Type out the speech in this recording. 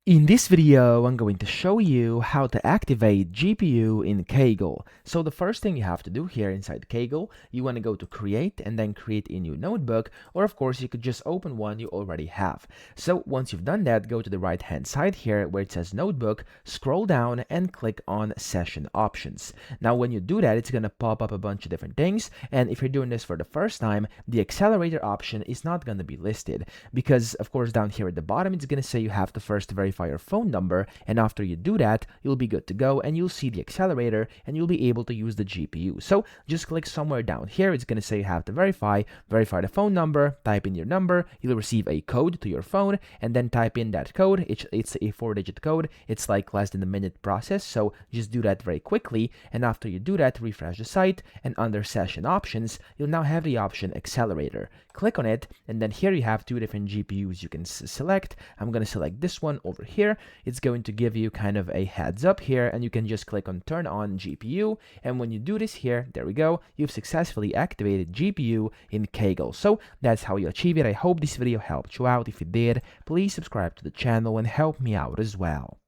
In this video, I'm going to show you how to activate GPU in Kaggle. So the first thing you have to do here inside Kaggle, you want to go to create and then create a new notebook, or of course you could just open one you already have. So once you've done that, go to the right hand side here where it says notebook, scroll down and click on session options. Now when you do that, it's going to pop up a bunch of different things, and if you're doing this for the first time, the accelerator option is not going to be listed because of course down here at the bottom it's going to say you have to first verify your phone number, and after you do that you'll be good to go and you'll see the accelerator and you'll be able to use the GPU. So just click somewhere down here. It's going to say you have to verify the phone number, type in your number, you'll receive a code to your phone, and then type in that code. It's a 4-digit code. It's like less than a minute process, so just do that very quickly. And after you do that, refresh the site, and under session options you'll now have the option accelerator. Click on it, and then here you have two different GPUs you can select. I'm going to select this one over here. It's going to give you kind of a heads up here, and you can just click on turn on GPU, and when you do this here, there we go, you've successfully activated GPU in Kaggle. So that's how you achieve it. I hope this video helped you out. If it did, please subscribe to the channel and help me out as well.